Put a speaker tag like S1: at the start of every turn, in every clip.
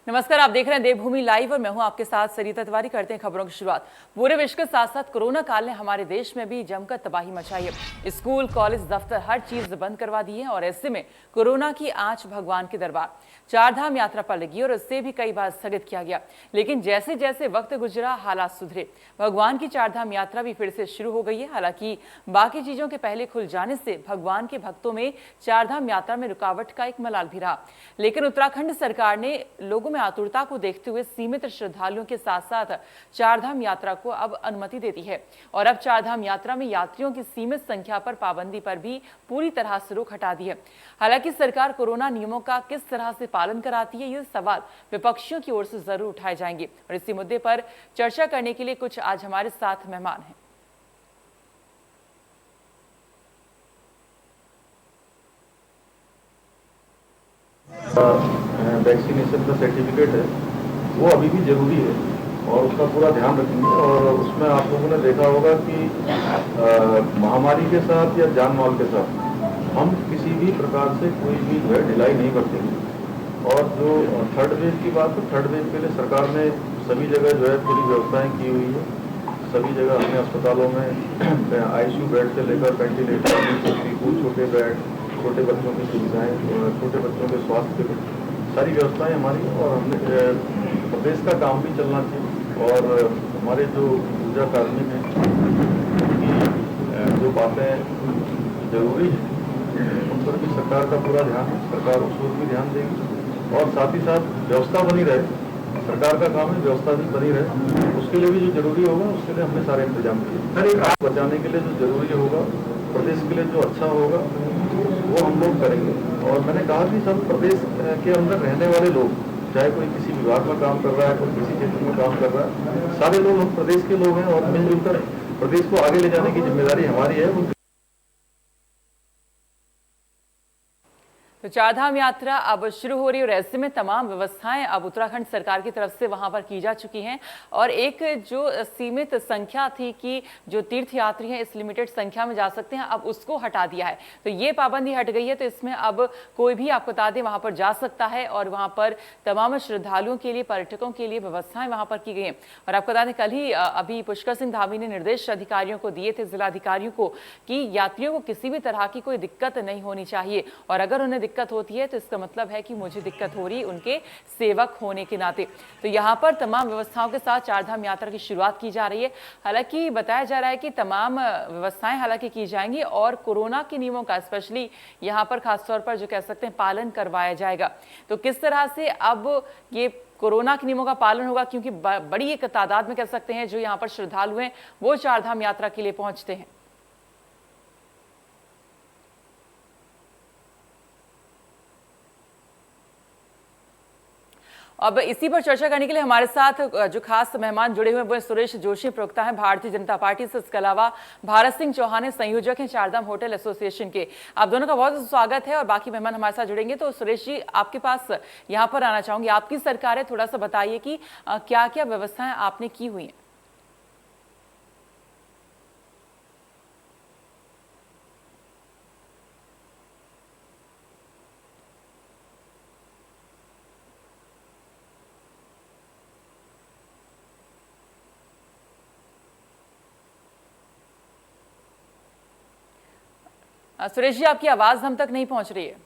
S1: नमस्कार, आप देख रहे हैं देवभूमि लाइव और मैं हूं आपके साथ सरिता तिवारी। करते हैं खबरों की शुरुआत। पूरे विश्व के साथ साथ कोरोना काल ने हमारे देश में भी जमकर तबाही मचाई है। स्कूल, कॉलेज, दफ्तर हर चीज बंद करवा दी है और ऐसे में कोरोना की आंच भगवान के दरबार चारधाम यात्रा पर लगी और उससे भी कई बार स्थगित किया गया। लेकिन जैसे जैसे वक्त गुजरा हालात सुधरे। भगवान की चारधाम यात्रा भी फिर से शुरू हो गई है। हालांकि बाकी चीजों के पहले खुल जाने से भगवान के भक्तों में चारधाम यात्रा में रुकावट का एक मलाल भी रहा। लेकिन उत्तराखंड सरकार ने लोगों में आतुरता को देखते हुए सीमित श्रद्धालुओं के साथ साथ चारधाम यात्रा को अब अनुमति देती है और अब चारधाम यात्रा में यात्रियों की सीमित संख्या पर पाबंदी पर भी पूरी तरह से रोक हटा दी है। हालांकि सरकार कोरोना नियमों का किस तरह से पालन कराती है, ये सवाल विपक्षियों की ओर से जरूर उठाए जाएंगे और इसी मुद्दे पर चर्चा करने के लिए कुछ आज हमारे साथ मेहमान हैं।
S2: वैक्सीनेशन का सर्टिफिकेट है वो अभी भी जरूरी है और उसका पूरा ध्यान रखेंगे। और उसमें आप लोगों ने देखा होगा कि महामारी के साथ या जान माल के साथ हम किसी भी प्रकार से कोई भी जो है ढिलाई नहीं बरतेंगे। और जो थर्ड वेव की बात है, थर्ड वेव के लिए सरकार ने सभी जगह जो है पूरी व्यवस्थाएं की हुई है। सभी जगह अपने अस्पतालों में आईसीयू बेड से लेकर वेंटिलेटर, छोटे बेड, छोटे बच्चों की सुविधाएं, छोटे बच्चों के स्वास्थ्य के सारी व्यवस्थाएं हमारी। और हमने प्रदेश का काम भी चलना चाहिए और हमारे जो पूजा कार्मिक हैं उनकी जो बातें जरूरी है उन पर भी सरकार का पूरा ध्यान है। सरकार उस पर भी ध्यान देगी और साथ ही साथ व्यवस्था बनी रहे। सरकार का काम है व्यवस्था भी बनी रहे, उसके लिए भी जो जरूरी होगा उसके लिए हमने सारे इंतजाम किए। बचाने के लिए जो जरूरी होगा, प्रदेश के लिए जो अच्छा होगा वो हम लोग करेंगे। और मैंने कहा कि सब प्रदेश के अंदर रहने वाले लोग, चाहे कोई किसी विभाग में काम कर रहा है, कोई किसी क्षेत्र में काम कर रहा है, सारे लोग हम प्रदेश के लोग हैं और मिलजुल कर प्रदेश को आगे ले जाने की जिम्मेदारी हमारी है।
S1: तो चारधाम यात्रा अब शुरू हो रही है और ऐसे में तमाम व्यवस्थाएं अब उत्तराखंड सरकार की तरफ से वहां पर की जा चुकी हैं और एक जो सीमित संख्या थी कि जो तीर्थयात्री हैं इस लिमिटेड संख्या में जा सकते हैं, अब उसको हटा दिया है। तो ये पाबंदी हट गई है। तो इसमें अब कोई भी आपको बता दें वहां पर जा सकता है और वहां पर तमाम श्रद्धालुओं के लिए, पर्यटकों के लिए व्यवस्थाएं वहां पर की गई हैं। और आपको बता दें कल ही अभी पुष्कर सिंह धामी ने निर्देश अधिकारियों को दिए थे, जिलाधिकारियों को, कि यात्रियों को किसी भी तरह की कोई दिक्कत नहीं होनी चाहिए और अगर उन्हें दिक्कत होती है तो इसका मतलब है कि मुझे दिक्कत हो रही, उनके सेवक होने के नाते। तो यहां पर तमाम व्यवस्थाओं के साथ चारधाम यात्रा की शुरुआत की जा रही है। हालांकि बताया जा रहा है कि तमाम व्यवस्थाएं हालांकि की जाएंगी और कोरोना के नियमों का स्पेशली यहां पर खासतौर पर जो कह सकते हैं पालन करवाया जाएगा। तो किस तरह से अब ये कोरोना के नियमों का पालन होगा, क्योंकि बड़ी एक तादाद में कह सकते हैं जो यहां पर श्रद्धालु हैं वो चारधाम यात्रा के लिए पहुंचते हैं। अब इसी पर चर्चा करने के लिए हमारे साथ जो खास मेहमान जुड़े हुए हैं वो सुरेश जोशी, प्रवक्ता हैं भारतीय जनता पार्टी से। इसके अलावा भारत सिंह चौहान संयोजक हैं चारधाम होटल एसोसिएशन के। आप दोनों का बहुत स्वागत है और बाकी मेहमान हमारे साथ जुड़ेंगे। तो सुरेश जी, आपके पास यहाँ पर आना चाहूंगी। आपकी सरकार है, थोड़ा सा बताइए कि क्या क्या व्यवस्थाएं आपने की हुई हैं। सुरेश जी, आपकी आवाज हम तक नहीं पहुंच रही है।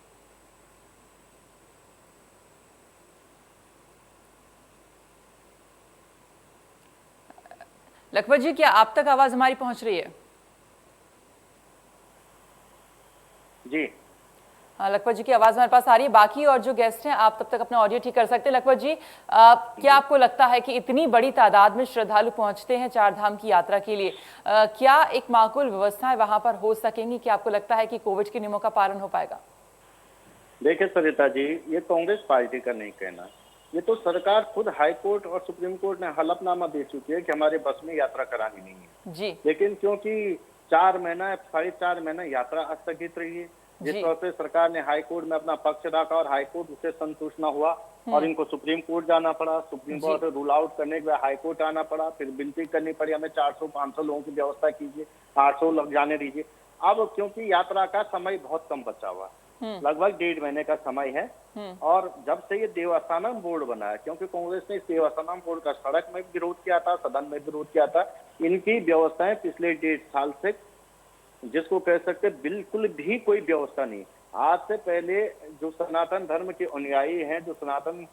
S1: लखपत जी, क्या आप तक आवाज हमारी पहुंच रही है?
S3: जी
S1: लखपत जी की आवाज हमारे पास आ रही है। बाकी और जो गेस्ट हैं आप तब तक अपना ऑडियो ठीक कर सकते हैं। लखपत जी, क्या आपको लगता है कि इतनी बड़ी तादाद में श्रद्धालु पहुंचते हैं चारधाम की यात्रा के लिए, क्या एक माकूल व्यवस्थाएं वहां पर हो सकेंगी? क्या आपको लगता है कि कोविड के नियमों का पालन हो पाएगा?
S3: देखिए सरिता जी, ये कांग्रेस पार्टी का नहीं कहना, ये तो सरकार खुद हाई कोर्ट और सुप्रीम कोर्ट ने हलफनामा दे चुकी है कि हमारे बस में यात्रा करानी नहीं है
S1: जी।
S3: लेकिन क्योंकि 4 महीना 4.5 महीना यात्रा स्थगित रही है, जिस तौर पे सरकार ने हाई कोर्ट में अपना पक्ष रखा और हाई कोर्ट उससे संतुष्ट न हुआ और इनको सुप्रीम कोर्ट जाना पड़ा। सुप्रीम कोर्ट से रूल आउट करने के बाद हाई कोर्ट आना पड़ा, फिर विनती करनी पड़ी हमें 400-500 लोगों की व्यवस्था कीजिए, 800 लोग जाने दीजिए। अब क्योंकि यात्रा का समय बहुत कम बचा हुआ लगभग 1.5 महीने का समय है। और जब से ये देवस्थानम बोर्ड बना है, क्योंकि कांग्रेस ने इस देवस्थानम बोर्ड का सड़क में भी विरोध किया था, सदन में विरोध किया था, इनकी व्यवस्थाएं पिछले 1.5 साल से, जिसको कह सकते बिल्कुल भी कोई व्यवस्था नहीं। आज से पहले जो सनातन धर्म के अनुयायी हैं, जो सनातन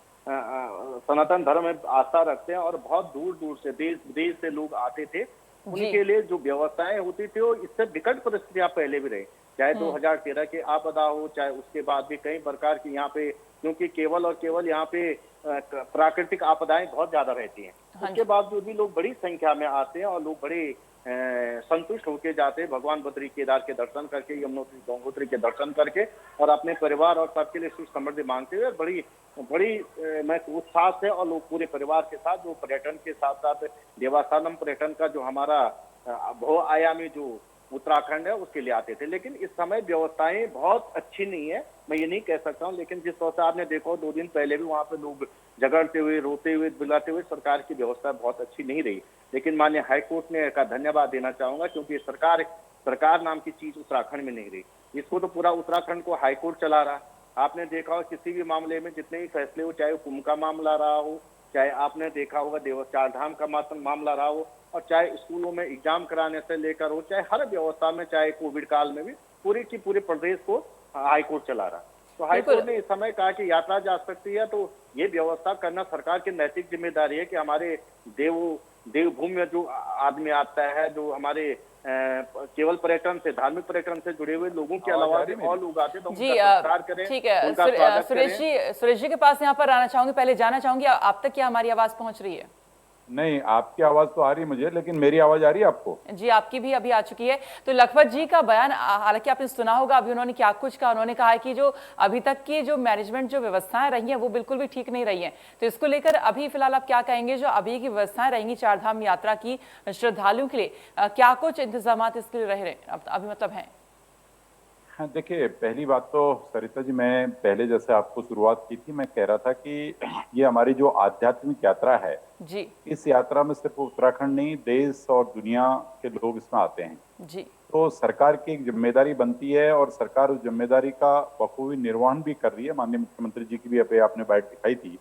S3: धर्म में आस्था रखते हैं और बहुत दूर दूर से, देश विदेश से लोग आते थे, उनके लिए जो व्यवस्थाएं होती थी वो इससे विकट परिस्थितियां पहले भी रही, चाहे 2013 के आपदा हो, चाहे उसके बाद भी कई प्रकार की यहाँ पे, क्योंकि केवल और केवल यहाँ पे प्राकृतिक आपदाएं बहुत ज्यादा रहती हैं, उसके बावजूद भी लोग बड़ी संख्या में आते हैं और लोग बड़े संतुष्ट होके जाते हैं भगवान बद्री केदार के दर्शन करके, यमुनोत्री गंगोत्री के दर्शन करके, और अपने परिवार और सबके लिए सुख समृद्धि मांगते हुए बड़ी बड़ी मैं उत्साह से, और लोग पूरे परिवार के साथ जो पर्यटन के साथ साथ देवस्थानम पर्यटन का जो हमारा बहुआयामी जो उत्तराखंड है उसके लिए आते थे। लेकिन इस समय व्यवस्थाएं बहुत अच्छी नहीं है, मैं ये नहीं कह सकता हूँ, लेकिन जिस तरह से आपने देखो 2 दिन पहले भी वहां पे लोग झगड़ते हुए, रोते हुए, बुलाते हुए, सरकार की व्यवस्था बहुत अच्छी नहीं रही। लेकिन माननीय हाईकोर्ट ने का धन्यवाद देना चाहूंगा, क्योंकि सरकार नाम की चीज उत्तराखंड में नहीं रही, इसको तो पूरा उत्तराखंड को हाईकोर्ट चला रहा। आपने देखा हो किसी भी मामले में जितने भी फैसले हो, चाहे कुंभ का मामला रहा हो, चाहे आपने देखा होगा चार धाम का मामला रहा हो, और चाहे स्कूलों में एग्जाम कराने से लेकर हो, चाहे हर व्यवस्था में, चाहे कोविड काल में भी पूरे की पूरे प्रदेश को हाईकोर्ट चला रहा। तो हाईकोर्ट ने इस समय कहा कि यात्रा जा सकती है, तो ये व्यवस्था करना सरकार की नैतिक जिम्मेदारी है कि हमारे देवभूमि में जो आदमी आता है, जो हमारे केवल पर्यटन से, धार्मिक पर्यटन से जुड़े हुए लोगों के अलावा भी और लोग आते हैं, तो उनका सत्कार करें,
S1: ठीक है।
S3: उनका स्वागत करें।
S1: सुरेश जी के पास यहाँ पर आना चाहूंगी, पहले जानना चाहूंगी आप तक क्या हमारी आवाज पहुंच रही है?
S4: नहीं, आपकी आवाज तो आ रही है मुझे, लेकिन मेरी आवाज आ रही है आपको?
S1: जी, आपकी भी अभी आ चुकी है। तो लखपत जी का बयान, हालांकि आपने सुना होगा अभी उन्होंने क्या कुछ कहा। उन्होंने कहा है कि जो अभी तक की जो मैनेजमेंट, जो व्यवस्थाएं रही हैं, वो बिल्कुल भी ठीक नहीं रही हैं। तो इसको लेकर अभी फिलहाल आप क्या कहेंगे? जो अभी की व्यवस्थाएं रहेंगी चारधाम यात्रा की श्रद्धालुओं के लिए, क्या कुछ इंतजाम इसके लिए रह रहे अभी मतलब है?
S4: हाँ, देखिए, पहली बात तो सरिता जी, मैं पहले जैसे आपको शुरुआत की थी, मैं कह रहा था कि ये हमारी जो आध्यात्मिक यात्रा है
S1: जी,
S4: इस यात्रा में सिर्फ उत्तराखंड नहीं, देश और दुनिया के लोग इसमें आते हैं
S1: जी।
S4: तो सरकार की एक जिम्मेदारी बनती है, और सरकार उस जिम्मेदारी का बखूबी निर्वहन भी कर रही है। माननीय मुख्यमंत्री जी की भी अभी आपने बाइट दिखाई थी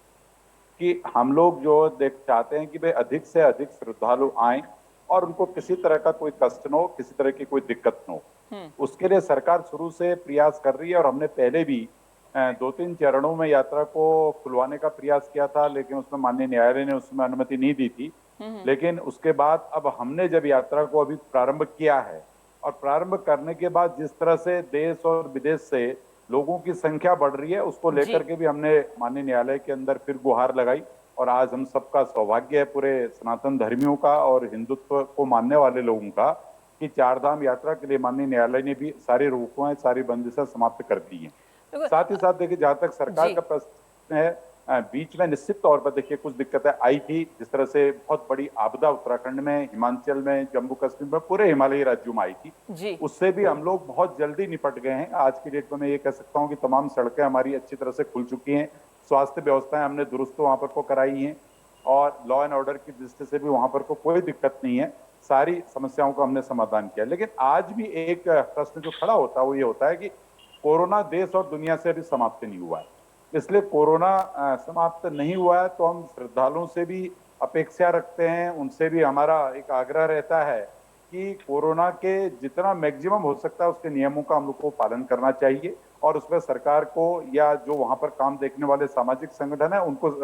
S4: कि हम लोग जो चाहते हैं कि भाई अधिक से अधिक श्रद्धालु आए और उनको किसी तरह का कोई कष्ट न हो, किसी तरह की कोई दिक्कत न हो। उसके लिए सरकार शुरू से प्रयास कर रही है, और हमने पहले भी 2-3 चरणों में यात्रा को खुलवाने का प्रयास किया था, लेकिन उसमें माननीय न्यायालय ने उसमें अनुमति नहीं दी थी। लेकिन उसके बाद अब हमने जब यात्रा को अभी प्रारंभ किया है, और प्रारंभ करने के बाद जिस तरह से देश और विदेश से लोगों की संख्या बढ़ रही है, उसको लेकर के भी हमने माननीय न्यायालय के अंदर फिर गुहार लगाई। और आज हम सबका सौभाग्य है, पूरे सनातन धर्मियों का और हिंदुत्व को मानने वाले लोगों का, कि चारधाम यात्रा के लिए माननीय न्यायालय ने भी सारी रोकें, सारी बंदिशें समाप्त कर दी हैं। साथ ही साथ देखिए, जहां तक सरकार का प्रश्न है, बीच में निश्चित तौर पर देखिए कुछ दिक्कतें आई थी, जिस तरह से बहुत बड़ी आपदा उत्तराखंड में, हिमाचल में, जम्मू कश्मीर में, पूरे हिमालयी राज्यों में आई थी। उससे भी हम लोग बहुत जल्दी निपट गए हैं। आज की डेट में मैं ये कह सकता हूँ कि तमाम सड़कें हमारी अच्छी तरह से खुल चुकी हैं, स्वास्थ्य व्यवस्थाएं हमने दुरुस्त वहां पर को कराई हैं, और लॉ एंड ऑर्डर की दृष्टि से भी वहां पर को कोई दिक्कत नहीं है। सारी समस्याओं का हमने समाधान किया। लेकिन आज भी एक प्रश्न जो खड़ा होता है वो ये होता है कि कोरोना देश और दुनिया से अभी समाप्त नहीं हुआ है, इसलिए कोरोना समाप्त नहीं हुआ है तो हम श्रद्धालुओं से भी अपेक्षा रखते हैं, उनसे भी हमारा एक आग्रह रहता है कि कोरोना के जितना मैक्सिमम हो सकता है उसके नियमों का हम लोग को पालन करना चाहिए, और उसमें सरकार को या जो वहां पर काम देखने वाले सामाजिक संगठन है उनको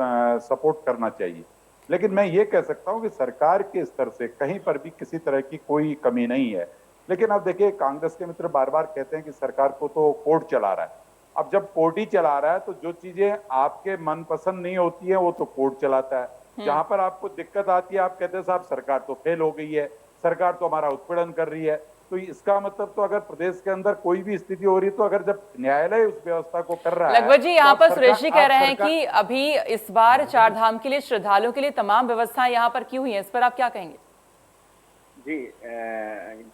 S4: सपोर्ट करना चाहिए। लेकिन मैं ये कह सकता हूं कि सरकार के स्तर से कहीं पर भी किसी तरह की कोई कमी नहीं है। लेकिन अब देखिए, कांग्रेस के मित्र बार बार कहते हैं कि सरकार को तो कोर्ट चला रहा है। अब जब कोर्ट ही चला रहा है तो जो चीजें आपके मनपसंद नहीं होती है वो तो कोर्ट चलाता है। जहां पर आपको दिक्कत आती है आप कहते हैं साहब सरकार तो फेल हो गई है, सरकार तो हमारा उत्पीड़न कर रही है। तो इसका मतलब तो अगर प्रदेश के अंदर कोई भी स्थिति हो रही है, तो अगर जब न्यायालय उस व्यवस्था को कर रहा है।
S1: लगभग जी, यहाँ पर सुरेश जी कह रहे हैं कि अभी इस बार चारधाम के लिए, श्रद्धालुओं के लिए तमाम व्यवस्थाएं यहाँ पर की हुई हैं, इस पर आप क्या कहेंगे?
S3: जी,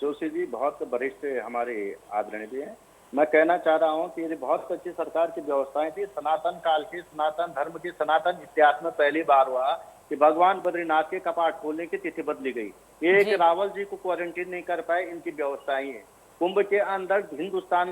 S3: जोशी जी बहुत वरिष्ठ हमारे आदरणीय भी हैं। मैं कहना चाह रहा हूँ कि ये बहुत अच्छी सरकार की व्यवस्थाएं थी। सनातन काल की, सनातन धर्म की, सनातन इतिहास में पहली बार हुआ कि भगवान बद्रीनाथ के कपाट खोलने की तिथि बदली गई। एक रावल जी को क्वारंटीन नहीं कर पाए, इनकी व्यवस्थाएं हैं। कुंभ के अंदर हिंदुस्तान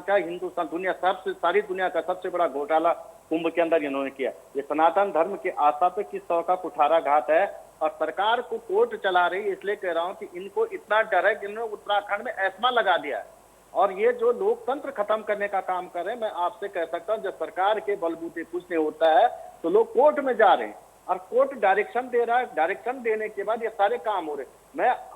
S3: दुनिया सारी दुनिया का सबसे बड़ा घोटाला कुंभ के अंदर इन्होंने किया। ये सनातन धर्म की आस्था पे किस तरह का कुठाराघात है, और सरकार को कोर्ट चला रही है। इसलिए कह रहा हूं कि इनको इतना डर है कि इन्होंने उत्तराखंड में एस्मा लगा दिया है, और ये जो लोकतंत्र खत्म करने का काम कर रहे हैं। मैं आपसे कह सकता हूं, जब सरकार के बलबूते कुछ नहीं होता है तो लोग कोर्ट में जा रहे हैं, और कोर्ट डायरेक्शन दे रहा है। डायरेक्शन देने के बाद ये सारे काम हो रहे।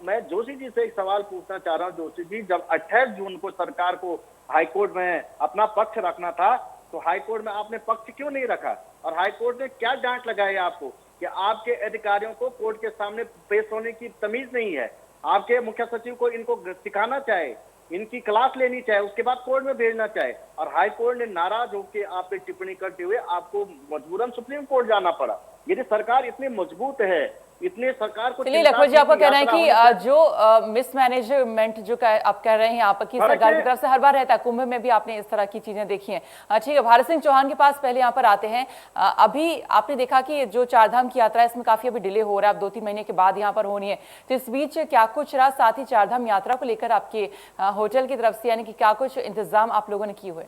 S3: मैं जोशी जी से एक सवाल पूछना चाह रहा हूं। जोशी जी, जब 28 जून को सरकार को हाईकोर्ट में अपना पक्ष रखना था, तो हाईकोर्ट में आपने पक्ष क्यों नहीं रखा, और हाईकोर्ट ने क्या डांट लगाई आपको कि आपके अधिकारियों को कोर्ट के सामने पेश होने की तमीज नहीं है? आपके मुख्य सचिव को इनको सिखाना चाहे, इनकी क्लास लेनी चाहे, उसके बाद कोर्ट में भेजना चाहे, और हाई कोर्ट ने नाराज होकर आप पे टिप्पणी करते हुए आपको मजबूरन सुप्रीम कोर्ट जाना पड़ा। यदि सरकार इतनी मजबूत है, इतने सरकार को
S1: चलिए लखपत जी, आपका कहना है कि जो मिसमैनेजमेंट जो आप कह रहे हैं यहाँ पर की सरकार की तरफ से हर बार रहता है, कुंभ में भी आपने इस तरह की चीजें देखी हैं। ठीक है, भारत सिंह चौहान के पास पहले यहाँ पर आते हैं। अभी आपने देखा कि जो चारधाम की यात्रा है इसमें काफी अभी डिले हो रहा है, अब 2-3 महीने के बाद यहाँ पर होनी है, तो इस बीच क्या कुछ रहा, साथ ही चारधाम यात्रा को लेकर आपके होटल की तरफ से यानी कि क्या कुछ इंतजाम आप लोगों ने किए हुए?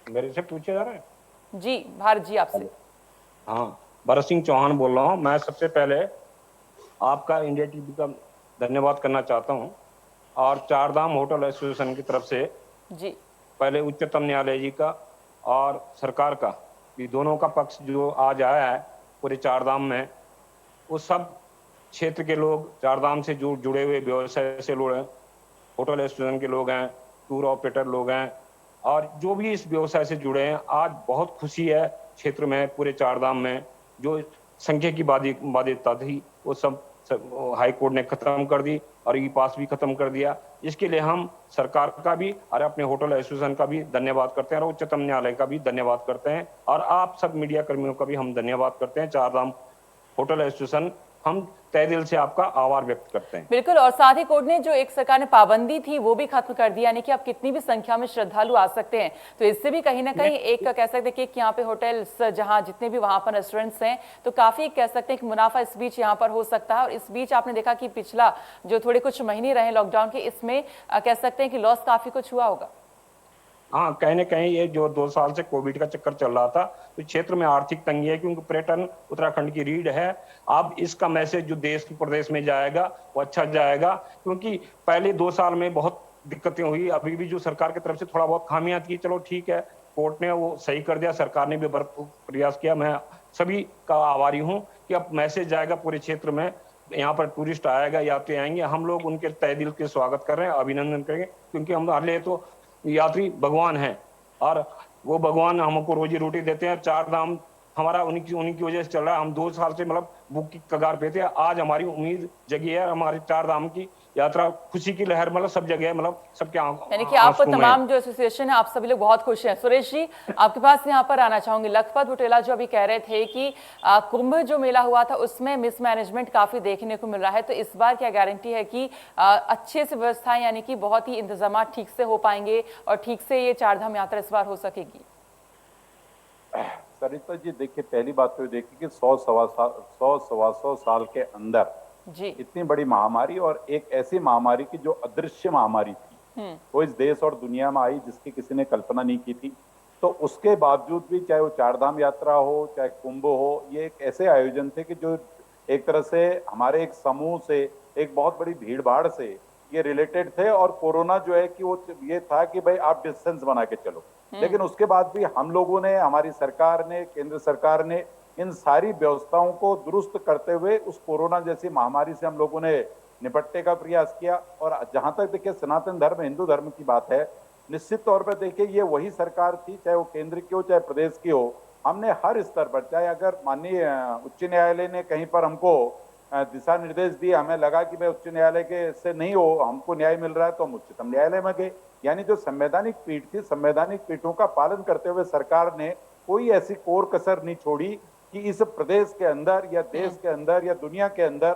S5: मेरे से पूछा जा रहा है?
S1: जी भारत जी, आपसे।
S5: हाँ, भरत सिंह चौहान बोल रहा हूँ। मैं सबसे पहले आपका इंडिया टीवी का धन्यवाद करना चाहता हूँ, और चारधाम होटल एसोसिएशन की तरफ से
S1: जी
S5: पहले उच्चतम न्यायालय जी का और सरकार का भी, दोनों का पक्ष जो आज आया है पूरे चारधाम में, वो सब क्षेत्र के लोग, चारधाम से जुड़े हुए व्यवसाय से लोग हैं, होटल एसोसिएशन के लोग हैं, टूर ऑपरेटर लोग हैं, और जो भी इस व्यवसाय से जुड़े हैं, आज बहुत खुशी है क्षेत्र में, पूरे चारधाम में। जो संख्या की बाध्यता थी वो सब हाई कोर्ट ने खत्म कर दी, और ई पास भी खत्म कर दिया। इसके लिए हम सरकार का भी और अपने होटल एसोसिएशन का भी धन्यवाद करते हैं, और उच्चतम न्यायालय का भी धन्यवाद करते हैं, और आप सब मीडिया कर्मियों का भी हम धन्यवाद करते हैं। चारधाम होटल एसोसिएशन, हम तहे दिल से आपका आभार व्यक्त करते हैं।
S1: बिल्कुल, और साथ ही कोर्ट ने जो एक सरकार ने पाबंदी थी वो भी खत्म कर दी, यानी कि आप कितनी भी संख्या में श्रद्धालु आ सकते हैं। तो इससे भी कहीं ना कहीं एक कह सकते हैं कि यहाँ पे होटल्स, जहाँ जितने भी वहां पर रेस्टोरेंट्स हैं, तो काफी कह सकते हैं कि मुनाफा इस बीच यहाँ पर हो सकता है। और इस बीच आपने देखा कि पिछला जो थोड़े कुछ महीने रहे लॉकडाउन के, इसमें कह सकते हैं कि लॉस काफी कुछ हुआ होगा।
S5: हाँ, कहीं ना कहीं ये जो 2 साल से कोविड का चक्कर चल रहा था, तो क्षेत्र में आर्थिक तंगी है, क्योंकि पर्यटन उत्तराखंड की रीढ़ है। अब इसका मैसेज जो देश के प्रदेश में जाएगा वो अच्छा जाएगा, क्योंकि पहले 2 साल में बहुत दिक्कतें हुई। अभी भी जो सरकार की तरफ से थोड़ा बहुत खामियां थी, चलो ठीक है, कोर्ट ने वो सही कर दिया, सरकार ने भी भरपूर प्रयास किया। मैं सभी का आभारी हूँ कि अब मैसेज जाएगा पूरे क्षेत्र में, यहाँ पर टूरिस्ट आएगा, यात्री आएंगे, हम लोग उनके तहे दिल के स्वागत कर रहे हैं, अभिनंदन करेंगे, क्योंकि हमारे तो यात्री भगवान है, और वो भगवान हमको रोजी रोटी देते हैं। चारधाम हमारा उन्हीं की वजह से चल रहा है। हम 2 साल से मतलब बुक की कगार पे थे, आज हमारी उम्मीद जगी है। हमारे चारधाम की यात्रा, खुशी की लहर मतलब सब जगह, मतलब सबके
S1: यानी कि आप तमाम जो एसोसिएशन है, आप सभी लोग बहुत खुश हैं। सुरेश जी, आपके पास यहाँ पर आना चाहूंगी। लखपत बुटेला जो अभी कह रहे थे कि कुंभ जो मेला हुआ था उसमें मिसमैनेजमेंट काफी देखने को मिल रहा है, तो इस बार क्या गारंटी है कि अच्छे से व्यवस्थाएं, यानी कि बहुत ही इंतजाम ठीक से हो पाएंगे और ठीक से ये चारधाम यात्रा इस बार हो सकेगी?
S4: सरिता जी, देखिए, पहली बात तो देखिए कि 100-125 साल के अंदर
S1: जी
S4: इतनी बड़ी महामारी, और एक ऐसी महामारी की जो अदृश्य महामारी थी, वो इस देश और दुनिया में आई जिसकी किसी ने कल्पना नहीं की थी। तो उसके बावजूद भी, चाहे वो चारधाम यात्रा हो, चाहे कुंभ हो, ये एक ऐसे आयोजन थे कि जो एक तरह से हमारे एक समूह से, एक बहुत बड़ी भीड़ भाड़ से ये रिलेटेड थे। और कोरोना जो है कि वो ये था कि भाई आप डिस्टेंस बना के चलो, लेकिन उसके बाद भी हम लोगों ने, हमारी सरकार ने, केंद्र सरकार ने इन सारी व्यवस्थाओं को दुरुस्त करते हुए उस कोरोना जैसी महामारी से हम लोगों ने निपटने का प्रयास किया। और जहां तक देखिए सनातन धर्म, हिंदू धर्म की बात है, निश्चित तौर पर देखिए ये वही सरकार थी, चाहे वो केंद्र की हो चाहे प्रदेश की हो, हमने हर स्तर पर, चाहे अगर माननीय उच्च न्यायालय ने कहीं पर हमको दिशा निर्देश दिए, हमें लगा कि भाई उच्च न्यायालय के से नहीं हो, हमको न्याय मिल रहा है, तो हम उच्चतम न्यायालय में गए। यानी जो संवैधानिक पीठ थी, संवैधानिक पीठों का पालन करते हुए सरकार ने कोई ऐसी कोर कसर नहीं छोड़ी कि इस प्रदेश के अंदर या देश के अंदर या दुनिया के अंदर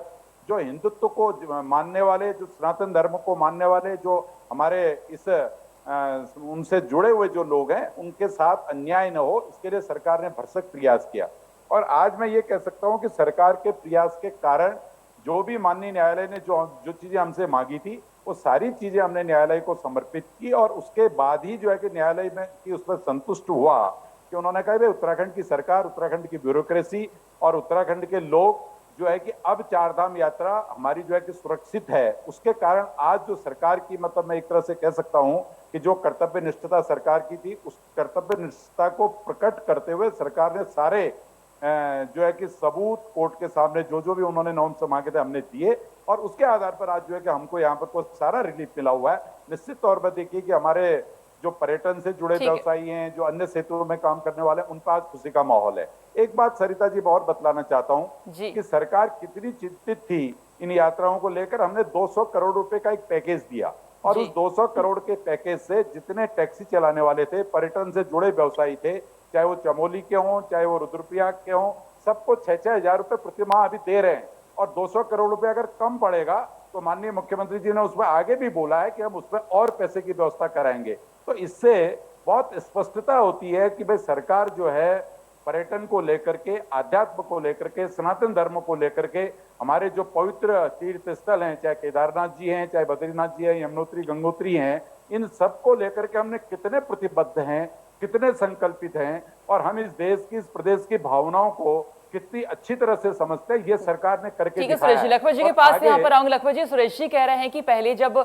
S4: जो हिंदुत्व को मानने वाले, जो सनातन धर्म को मानने वाले, जो हमारे इस उनसे जुड़े हुए जो लोग हैं, उनके साथ अन्याय न हो, इसके लिए सरकार ने भरसक प्रयास किया। और आज मैं ये कह सकता हूं कि सरकार के प्रयास के कारण जो भी माननीय न्यायालय ने जो चीजें हमसे मांगी थी, वो सारी चीजें हमने न्यायालय को समर्पित की और उसके बाद ही जो है कि न्यायालय में कि उस पर संतुष्ट हुआ कि उन्होंने कहा भाई उत्तराखंड की सरकार, उत्तराखंड की ब्यूरोक्रेसी और उत्तराखंड के लोग जो है कि अब चारधाम यात्रा हमारी जो है कि सुरक्षित है। उसके कारण आज जो सरकार की, मतलब मैं एक तरह से कह सकता हूं कि जो कर्तव्य निष्ठता सरकार की थी, उस कर्तव्य निष्ठता को प्रकट करते हुए सरकार ने सारे जो है कि सबूत कोर्ट के सामने जो भी उन्होंने नॉर्म्स मांगे थे हमने दिए और उसके आधार पर आज जो है कि हमको यहाँ पर कोई सारा रिलीफ मिला हुआ है। निश्चित तौर पर देखिए कि हमारे जो पर्यटन से जुड़े व्यवसायी हैं, जो अन्य क्षेत्रों में काम करने वाले हैं, उन पर आज खुशी का माहौल है। एक बात सरिता जी मैं और बतलाना चाहता हूं कि सरकार कितनी चिंतित थी इन यात्राओं को लेकर। हमने 200 करोड़ रुपए का एक पैकेज दिया और उस 200 करोड़ के पैकेज से जितने टैक्सी चलाने वाले थे, पर्यटन से जुड़े व्यवसायी थे, चाहे वो चमोली के हों, चाहे वो रुद्रप्रयाग के हों, सबको 6-6 हजार रुपए प्रति माह अभी दे रहे हैं। और 200 करोड़ रुपए अगर कम पड़ेगा तो माननीय मुख्यमंत्री जी ने उसमें आगे भी बोला है कि हम उसमें और पैसे की व्यवस्था कराएंगे। तो इससे बहुत स्पष्टता होती है कि भाई सरकार जो है पर्यटन को लेकर के, आध्यात्म को लेकर के, सनातन धर्म को लेकर के, हमारे जो पवित्र तीर्थ स्थल हैं, चाहे केदारनाथ जी हैं, चाहे बद्रीनाथ जी हैं, यमुनोत्री, गंगोत्री हैं, इन सबको लेकर के हमने कितने प्रतिबद्ध हैं, कितने संकल्पित हैं और हम इस देश की, इस प्रदेश की भावनाओं को कितनी अच्छी तरह से समझते हैं, ये सरकार ने करके
S1: ठीक है सुरेश जी, लखपत जी के पास यहाँ पर आऊंगे। लखपत जी, सुरेश जी कह रहे हैं कि पहले जब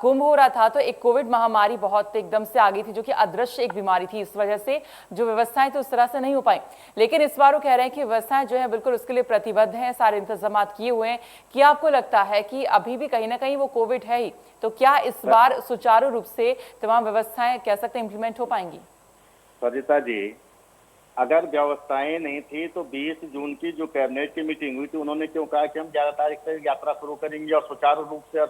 S1: कुंभ हो रहा था तो एक कोविड महामारी बहुत एकदम से आ गई थी, जो कि अदृश्य एक बीमारी थी, इस वजह से जो व्यवस्थाएं तो उस तरह से नहीं हो पाई। लेकिन इस बार वो कह रहे हैं कि व्यवस्थाएं जो है बिल्कुल उसके लिए प्रतिबद्ध हैं, सारे इंतजाम किए हुए हैं। क्या आपको लगता है कि अभी भी कहीं ना कहीं वो कोविड है ही, तो क्या इस बार सुचारू रूप से तमाम व्यवस्थाएं कह सकते हैं इम्प्लीमेंट हो पाएंगी?
S3: सरिता जी, अगर व्यवस्थाएं नहीं थी तो 20 जून की जो कैबिनेट की मीटिंग हुई थी, उन्होंने क्यों कहा कि हम 11 तारीख से यात्रा शुरू करेंगे और सुचारू रूप से और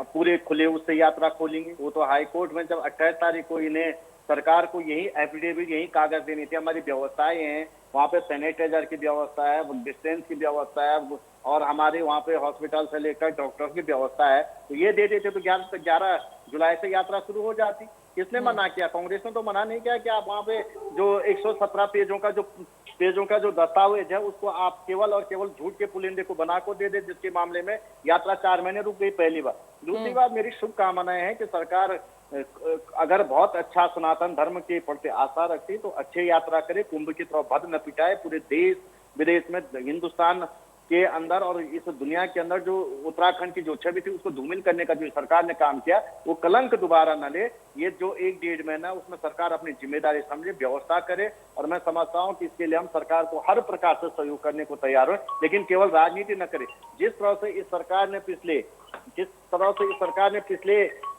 S3: पूरे खुले उससे यात्रा खोलेंगे? वो तो हाई कोर्ट में जब 28 तारीख को इन्हें सरकार को यही एफिडेविट, यही कागज देनी थी, हमारी व्यवस्थाएं हैं, वहाँ पे सैनिटाइजर की व्यवस्था है, डिस्टेंस की व्यवस्था है और हमारे वहाँ पे हॉस्पिटल से लेकर डॉक्टर की व्यवस्था है, तो ये दे देते तो 11 जुलाई से यात्रा शुरू हो जाती। किसने मना किया? कांग्रेस ने तो मना नहीं किया कि आप वहाँ पे जो 117 पेजों का जो दस्तावेज है उसको आप केवल और केवल झूठ के पुलिंदे को बना को दे दे, जिसके मामले में यात्रा 4 महीने रुक गई, पहली बार। दूसरी बात, मेरी शुभकामनाएं हैं कि सरकार अगर बहुत अच्छा सनातन धर्म के प्रति आस्था रखती तो अच्छे यात्रा करे, कुंभ की तरफ भद न पिटाए। पूरे देश विदेश में, हिंदुस्तान के अंदर और इस दुनिया के अंदर जो उत्तराखंड की जो छवि थी उसको धूमिल करने का जो सरकार ने काम किया, वो कलंक दोबारा न ले। ये जो 1-1.5 महीना उसमें सरकार अपनी जिम्मेदारी समझे, व्यवस्था करे और मैं समझता हूं कि इसके लिए हम सरकार को हर प्रकार से सहयोग करने को तैयार हो, लेकिन केवल राजनीति न करे। जिस तरह से इस सरकार ने पिछले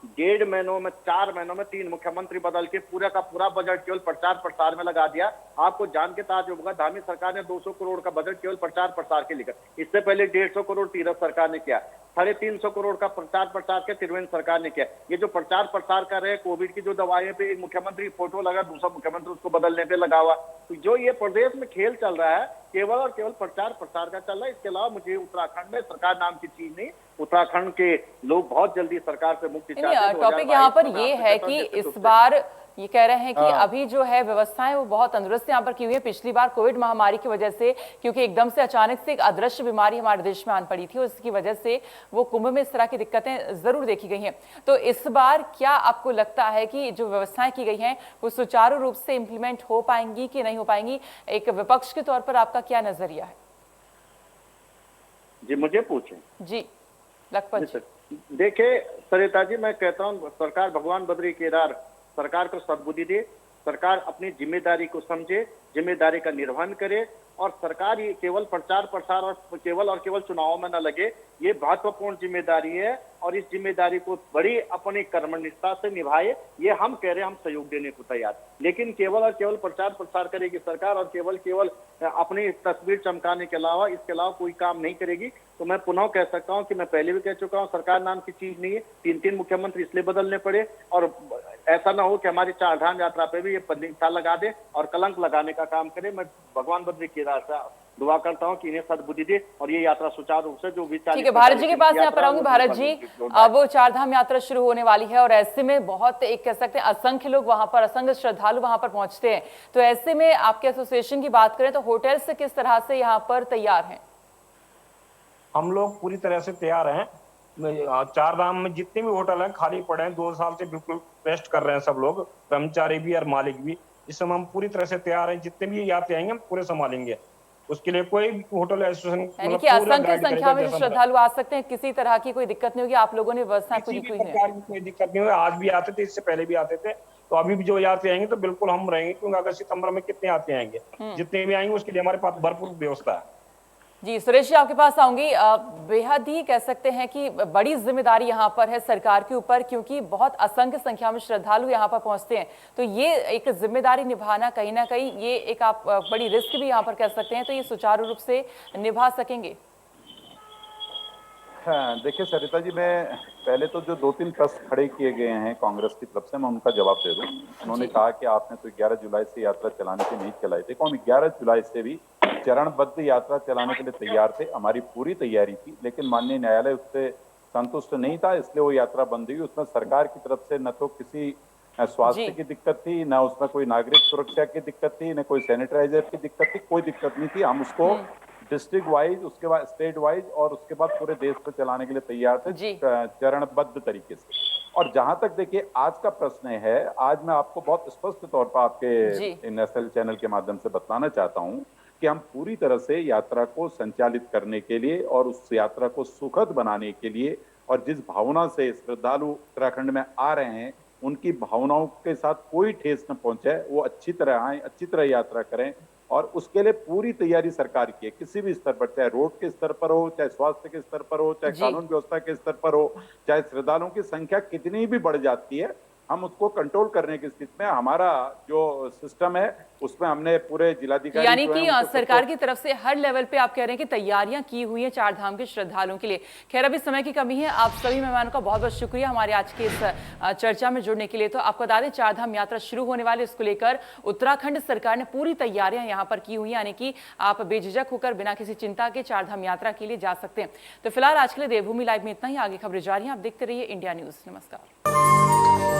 S3: 1.5 महीनों में, 4 महीनों में 3 मुख्यमंत्री बदल के पूरा का पूरा बजट केवल प्रचार प्रसार में लगा दिया। आपको जान के ताज्जुब होगा, धामी सरकार ने 200 करोड़ का बजट केवल प्रचार प्रसार के लिए, इससे पहले 150 करोड़ तीरथ सरकार ने किया, 350 करोड़ का प्रचार प्रसार के त्रिवेंद्र सरकार ने किया। ये जो प्रचार प्रसार कर रहे हैं, कोविड की जो दवाइयों पे एक मुख्यमंत्री फोटो लगा, दूसरा मुख्यमंत्री उसको बदलने पे लगा हुआ, तो जो ये प्रदेश में खेल चल रहा है केवल और केवल प्रचार प्रसार का चल रहा है। इसके अलावा मुझे उत्तराखंड में सरकार नाम की चीज नहीं, उत्तराखंड के लोग बहुत जल्दी सरकार से मुक्ति चाहते हैं।
S1: टॉपिक यहाँ पर ये है कि इस बार ये कह रहे हैं कि अभी जो है व्यवस्थाएं वो बहुत तंदुरुस्त यहाँ पर की हुई है। पिछली बार कोविड महामारी की वजह से, क्योंकि एकदम से अचानक से एक अदृश्य बीमारी हमारे देश में आन पड़ी थी, उसकी वजह से वो कुंभ में इस तरह की दिक्कतें जरूर देखी गई हैं। तो इस बार क्या आपको लगता है कि जो व्यवस्थाएं की गई हैं वो सुचारू रूप से इंप्लीमेंट हो पाएंगी कि नहीं हो पाएंगी? एक विपक्ष के तौर पर आपका क्या नजरिया है?
S3: जी मुझे पूछें।
S1: जी लखपत जी।
S3: देखिए सरिता जी, मैं कहता हूँ सरकार भगवान बद्री केदार सरकार को सद्बुद्धि दे, सरकार अपनी जिम्मेदारी को समझे, जिम्मेदारी का निर्वहन करे और सरकार ये केवल प्रचार प्रसार और केवल चुनाव में न लगे। ये महत्वपूर्ण जिम्मेदारी है और इस जिम्मेदारी को बड़ी अपनी कर्मनिष्ठा से निभाए। ये हम कह रहे हैं, हम सहयोग देने को तैयार, लेकिन केवल और केवल प्रचार प्रसार करेगी सरकार और केवल अपनी तस्वीर चमकाने के अलावा इसके अलावा कोई काम नहीं करेगी। तो मैं पुनः कह सकता हूं कि मैं पहले भी कह चुका हूं, सरकार नाम की चीज नहीं है। 3-3 मुख्यमंत्री इसलिए बदलने पड़े और ऐसा ना हो कि हमारी चारधाम यात्रा पे भी ये पन्निंग लगा दे और कलंक लगाने का काम करे। मैं भगवान बद्री केदार से दुआ करता हूं कि इन्हें सद्बुद्धि दे और ये यात्रा सुचारू रूप से जो भी।
S1: ठीक है, भारत जी के पास यहाँ पर आऊंगी। भारत जी, अब वो चारधाम यात्रा शुरू होने वाली है और ऐसे में बहुत एक कह सकते हैं असंख्य लोग वहां पर, असंख्य श्रद्धालु वहां पर पहुंचते हैं। तो ऐसे में आपके एसोसिएशन की बात करें तो होटल से किस तरह से यहाँ पर तैयार हैं?
S5: हम लोग पूरी तरह से तैयार हैं। चार धाम में जितने भी होटल हैं खाली पड़े हैं, 2 साल से बिल्कुल रेस्ट कर रहे हैं सब लोग, कर्मचारी भी और मालिक भी। इस समय हम पूरी तरह से तैयार हैं, जितने भी यात्री आएंगे हम पूरे संभालेंगे, उसके लिए कोई होटल एसोसिएशन
S1: यानी कि असंख्य संख्या में जो श्रद्धालु आ सकते हैं, किसी तरह की कोई दिक्कत नहीं होगी, आप लोगों ने व्यवस्था पूरी की है।
S5: कोई दिक्कत नहीं हुई, आज भी आते थे, इससे पहले भी आते थे, तो अभी भी जो यात्री आएंगे तो बिल्कुल हम रहेंगे, क्योंकि अगस्त सितंबर में कितने यात्री आएंगे, जितने भी आएंगे उसके लिए हमारे पास भरपूर व्यवस्था है।
S1: जी सुरेश जी, आपके पास आऊंगी। बेहद ही कह सकते हैं कि बड़ी जिम्मेदारी यहाँ पर है सरकार के ऊपर, क्योंकि बहुत असंख्य संख्या में श्रद्धालु यहाँ पर पहुंचते हैं, तो ये एक जिम्मेदारी निभाना कहीं ना कहीं ये एक आप बड़ी रिस्क भी यहाँ पर कह सकते हैं, तो ये सुचारू रूप से निभा सकेंगे?
S4: हाँ, देखिए सरिता जी, मैं पहले तो जो 2-3 प्रश्न खड़े किए गए हैं कांग्रेस की तरफ से, मैं उनका जवाब दे दूं। उन्होंने कहा कि आपने तो 11 जुलाई से यात्रा चलाने की नहीं चलाई थी। हम 11 जुलाई से भी चरणबद्ध यात्रा चलाने के लिए तैयार थे, हमारी पूरी तैयारी थी, लेकिन माननीय न्यायालय उससे संतुष्ट नहीं था, इसलिए वो यात्रा बंद हुई। उसमें सरकार की तरफ से न तो किसी स्वास्थ्य की दिक्कत थी, न उसमें कोई नागरिक सुरक्षा की दिक्कत थी, न कोई सैनिटाइजर की दिक्कत थी, कोई दिक्कत नहीं थी। हम उसको डिस्ट्रिक्ट वाइज, उसके बाद स्टेट वाइज और उसके बाद पूरे देश पे चलाने के लिए तैयार थे, चरणबद्ध तरीके से। और जहां तक देखिए आज का प्रश्न है, आज मैं आपको बहुत स्पष्ट तौर पर आपके नेशनल चैनल के माध्यम से बतलाना चाहता हूं कि हम पूरी तरह से यात्रा को संचालित करने के लिए और उस यात्रा को सुखद बनाने के लिए, और जिस भावना से श्रद्धालु उत्तराखंड में आ रहे हैं उनकी भावनाओं के साथ कोई ठेस न पहुंचे, वो अच्छी तरह आए, अच्छी तरह यात्रा करें, और उसके लिए पूरी तैयारी सरकार की है, किसी भी स्तर पर, चाहे रोड के स्तर पर हो, चाहे स्वास्थ्य के स्तर पर हो, चाहे कानून व्यवस्था के स्तर पर हो, चाहे श्रद्धालुओं की संख्या कितनी भी बढ़ जाती है, हम उसको कंट्रोल करने की स्थिति में, हमारा जो सिस्टम है उसमें हमने पूरे जिलाधिकारी,
S1: यानी कि सरकार की तरफ से हर लेवल पे आप कह रहे हैं कि तैयारियां की हुई हैं चार धाम के श्रद्धालुओं के लिए। खैर अभी समय की कमी है, आप सभी मेहमानों का बहुत बहुत शुक्रिया हमारे आज के इस चर्चा में जुड़ने के लिए। तो आपको बता दें, चार धाम यात्रा शुरू होने वाले, इसको लेकर उत्तराखंड सरकार ने पूरी तैयारियां यहाँ पर की हुई, यानी कि आप बेझिझक होकर बिना किसी चिंता के चार धाम यात्रा के लिए जा सकते हैं। तो फिलहाल आज के लिए देवभूमि लाइव में इतना ही, आगे खबरें जारी हैं, आप देखते रहिए इंडिया न्यूज। नमस्कार।